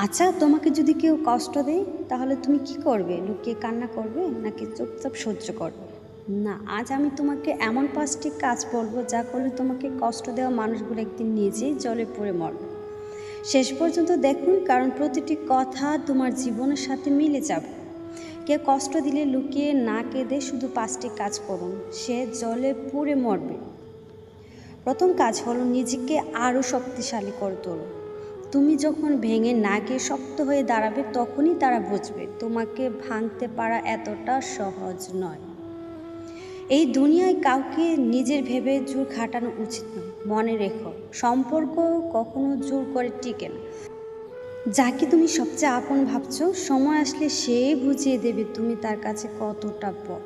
আচ্ছা, তোমাকে যদি কেউ কষ্ট দেয় তাহলে তুমি কি করবে? লুকিয়ে কান্না করবে নাকি চুপচাপ সহ্য করবে? না, আজ আমি তোমাকে এমন ৫টি কাজ বলবো যা করলে তোমাকে কষ্ট দেওয়া মানুষগুলো একদিন নিজেই জলে পড়ে মরবে। শেষ পর্যন্ত দেখুন, কারণ প্রতিটি কথা তোমার জীবনের সাথে মিলে যাবে। কেউ কষ্ট দিলে লুকিয়ে না কেঁদে শুধু ৫টি কাজ করুন, সে জলে পুড়ে মরবে। প্রথম কাজ হলো নিজেকে আরও শক্তিশালী করে তোলো। তুমি যখন ভেঙে না গিয়ে শক্ত হয়ে দাঁড়াবে তখনই তারা বুঝবে তোমাকে ভাঙতে পারা এতটা সহজ নয়। এই দুনিয়ায় কাউকে নিজের ভেবে জোর খাটানো উচিত নয়। মনে রেখো, সম্পর্ক কখনো জোর করে টিকে না। যাকে তুমি সবচেয়ে আপন ভাবছো, সময় আসলে সে বুঝিয়ে দেবে তুমি তার কাছে কতটা পর।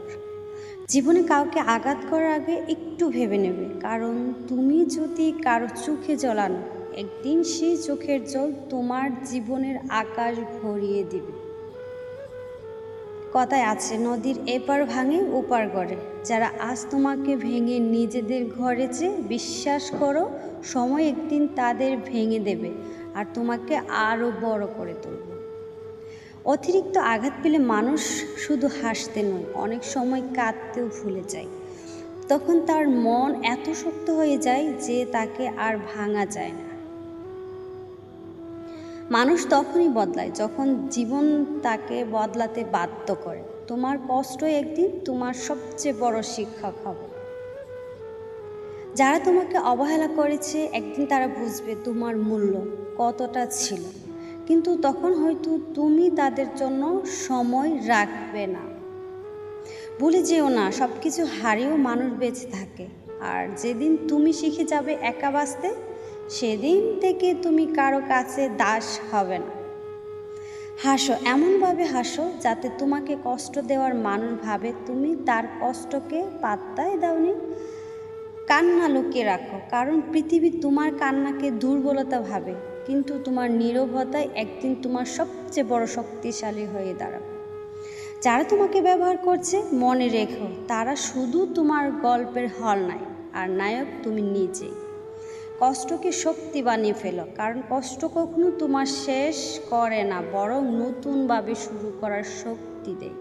জীবনে কাউকে আঘাত করার আগে একটু ভেবে নেবে, কারণ তুমি যদি কারো চোখে জল আনো, একদিন সেই চোখের জল তোমার জীবনের আকাশ ভরিয়ে দিবে। কথায় আছে, নদীর এপার ভাঙে ওপার গড়ে। যারা আজ তোমাকে ভেঙে নিজেদের ঘরেছে, বিশ্বাস করো সময় একদিন তাদের ভেঙে দেবে আর তোমাকে আরও বড় করে তুলবে। অতিরিক্ত আঘাত পেলে মানুষ শুধু হাসতে নয়, অনেক সময় কাঁদতেও ভুলে যায়। তখন তার মন এত শক্ত হয়ে যায় যে তাকে আর ভাঙা যায় না। মানুষ তখনই বদলায় যখন জীবন তাকে বদলাতে বাধ্য করে। তোমার কষ্ট একদিন তোমার সবচেয়ে বড় শিক্ষক হবে। যারা তোমাকে অবহেলা করেছে, একদিন তারা বুঝবে তোমার মূল্য কতটা ছিল, কিন্তু তখন হয়তো তুমি তাদের জন্য সময় রাখবে না। ভুলে যেও না, সব কিছু হারিয়েও মানুষ বেঁচে থাকে। আর যেদিন তুমি শিখে যাবে একা বাঁচতে, সেদিন থেকে তুমি কারো কাছে দাস হবে না। হাসো, এমনভাবে হাসো যাতে তোমাকে কষ্ট দেওয়ার মানুষ ভাবে তুমি তার কষ্টকে পাত্তাই দাওনি। কান্না লুকিয়ে রাখো, কারণ পৃথিবী তোমার কান্নাকে দুর্বলতা ভাবে, কিন্তু তোমার নীরবতাই একদিন তোমার সবচেয়ে বড় শক্তিশালী হয়ে দাঁড়াবে। যারা তোমাকে ব্যবহার করছে, মনে রেখো তারা শুধু তোমার গল্পের হল নাই, আর নায়ক তুমি নিজেই। কষ্টকে শক্তি বানিয়ে ফেলো, কারণ কষ্ট কখনো তোমার শেষ করে না, বরং নতুনভাবে শুরু করার শক্তি দেয়।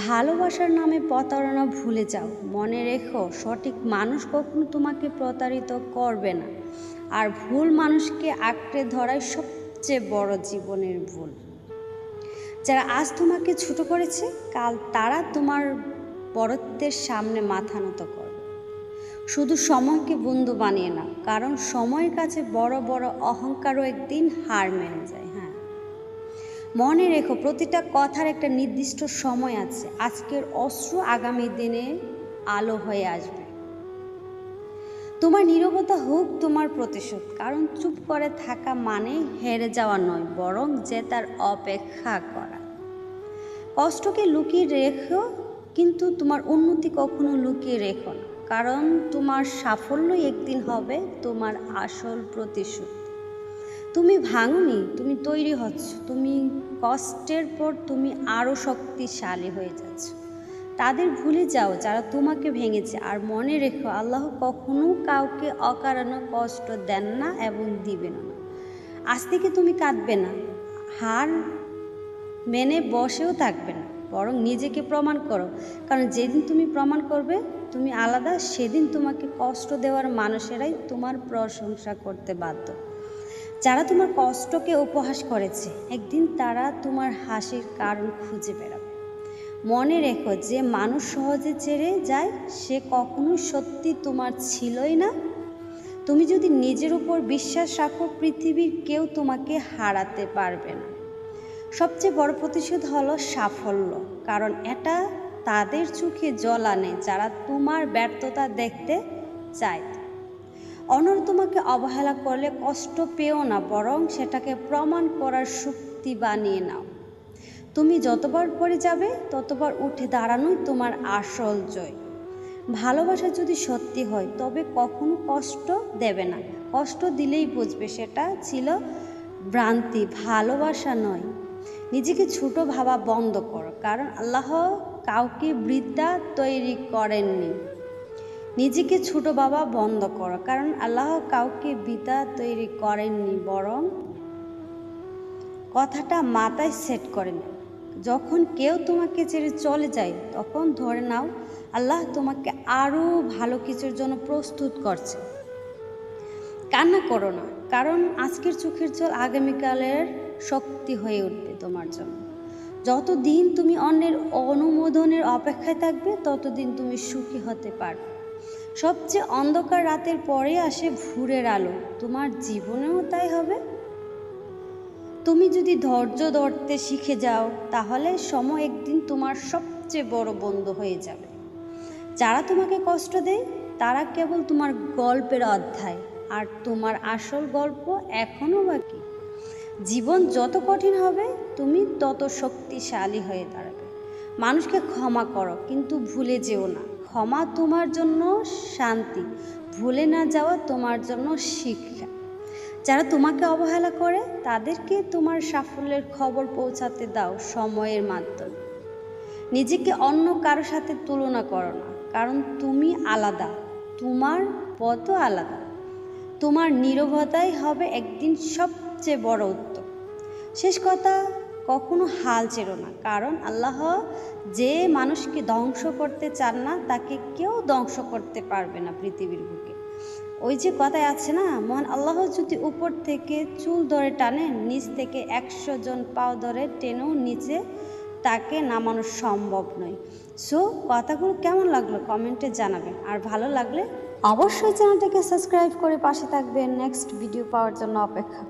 ভালোবাসার নামে প্রতারণা ভুলে যাও। মনে রেখো, সঠিক মানুষ কখনো তোমাকে প্রতারিত করবে না, আর ভুল মানুষকে আঁকড়ে ধরাই সবচেয়ে বড় জীবনের ভুল। যারা আজ তোমাকে ছোট করেছে, কাল তারা তোমার বড়ত্বের সামনে মাথা নত করবে। শুধু সময়কে বন্ধু বানিয়ে নাও, কারণ সময়ের কাছে বড় বড় অহংকারও একদিন হার মেনে যায়। মনে রেখো, প্রতিটা কথার একটা নির্দিষ্ট সময় আছে। আজকের অশ্রু আগামী দিনে আলো হয়ে আসবে। তোমার নীরবতা হোক তোমার প্রতিশোধ, কারণ চুপ করে থাকা মানে হেরে যাওয়া নয়, বরং জেতার অপেক্ষা করা। কষ্টকে লুকিয়ে রেখো, কিন্তু তোমার উন্নতি কখনো লুকিয়ে রেখো না, কারণ তোমার সাফল্যই একদিন হবে তোমার আসল প্রতিশোধ। তুমি ভাঙনি, তুমি তৈরি হচ্ছ। তুমি কষ্টের পর তুমি আরও শক্তিশালী হয়ে যাচ্ছ। তাদের ভুলে যাও যারা তোমাকে ভেঙেছে, আর মনে রেখো আল্লাহ কখনো কাউকে অকারণে কষ্ট দেন না এবং দিবেন না। আজ থেকে তুমি কাঁদবে না, হার মেনে বসেও থাকবে না, বরং নিজেকে প্রমাণ করো, কারণ যেদিন তুমি প্রমাণ করবে তুমি আলাদা, সেদিন তোমাকে কষ্ট দেওয়ার মানুষেরাই তোমার প্রশংসা করতে বাধ্য। যারা তোমার কষ্টকে উপহাস করেছে, একদিন তারা তোমার হাসির কারণ খুঁজে বেড়াবে। মনে রেখো, যে মানুষ সহজে ছেড়ে যায় সে কখনো সত্যি তোমার ছিলই না। তুমি যদি নিজের উপর বিশ্বাস রাখো, পৃথিবীর কেউ তোমাকে হারাতে পারবে না। সবচেয়ে বড় প্রতিশোধ হলো সাফল্য, কারণ এটা তাদের চোখে জল আনে যারা তোমার ব্যর্থতা দেখতে চায়। অন্যরা তোমাকে অবহেলা করলে কষ্ট পেও না, বরং সেটাকে প্রমাণ করার শক্তি বানিয়ে নাও। তুমি যতবার পড়ে যাবে ততবার উঠে দাঁড়ানোই তোমার আসল জয়। ভালোবাসা যদি সত্যি হয় তবে কখনো কষ্ট দেবে না। কষ্ট দিলেই বুঝবে সেটা ছিল ভ্রান্তি, ভালোবাসা নয়। নিজেকে ছোট ভাবা বন্ধ করো, কারণ আল্লাহ কাউকে বৃদ্ধা তৈরি করেননি। নিজেকে ছোট ভাবা বন্ধ করো, কারণ আল্লাহ কাউকে বৃথা তৈরি করেননি, বরং কথাটা মাথায় সেট করে নাও। যখন কেউ তোমাকে ছেড়ে চলে যায় তখন ধরে নাও আল্লাহ তোমাকে আরও ভালো কিছুর জন্য প্রস্তুত করছে। কান্না করো না, কারণ আজকের চোখের জল আগামীকালের শক্তি হয়ে উঠবে তোমার জন্য। যতদিন তুমি অন্যের অনুমোদনের অপেক্ষায় থাকবে ততদিন তুমি সুখী হতে পারবে। সবচেয়ে অন্ধকার রাতের পরে আসে ভোরের আলো, তোমার জীবনেও তাই হবে। তুমি যদি ধৈর্য ধরতে শিখে যাও তাহলে সময় একদিন তোমার সবচেয়ে বড় বন্ধু হয়ে যাবে। যারা তোমাকে কষ্ট দেয় তারা কেবল তোমার গল্পের অধ্যায়, আর তোমার আসল গল্প এখনও বাকি। জীবন যত কঠিন হবে তুমি তত শক্তিশালী হয়ে দাঁড়াবে। মানুষকে ক্ষমা করো, কিন্তু ভুলে যেও না ক্ষমা তোমার জন্য শান্তি, ভুলে না যাওয়া তোমার জন্য শিক্ষা। যারা তোমাকে অবহেলা করে তাদেরকে তোমার সাফল্যের খবর পৌঁছাতে দাও সময়ের মাধ্যমে। নিজেকে অন্য কারো সাথে তুলনা করো না, কারণ তুমি আলাদা, তোমার পথও আলাদা। তোমার নীরবতাই হবে একদিন সবচেয়ে বড় উত্তর। শেষ কথা, কখনো হাল ছেড়ো না, কারণ আল্লাহ যে মানুষকে ধ্বংস করতে চান না তাকে কেউ ধ্বংস করতে পারবে না পৃথিবীর বুকে। ওই যে কথায় আছে না, মহান আল্লাহ যদি উপর থেকে চুল ধরে টানে, নিচ থেকে 100 জন পাও ধরে টেনেও নিচে তাকে নামানো সম্ভব নয়। সো কথাগুলো কেমন লাগলো কমেন্টে জানাবেন, আর ভালো লাগলে অবশ্যই চ্যানেলটাকে সাবস্ক্রাইব করে পাশে থাকবেন। নেক্সট ভিডিও পাওয়ার জন্য অপেক্ষা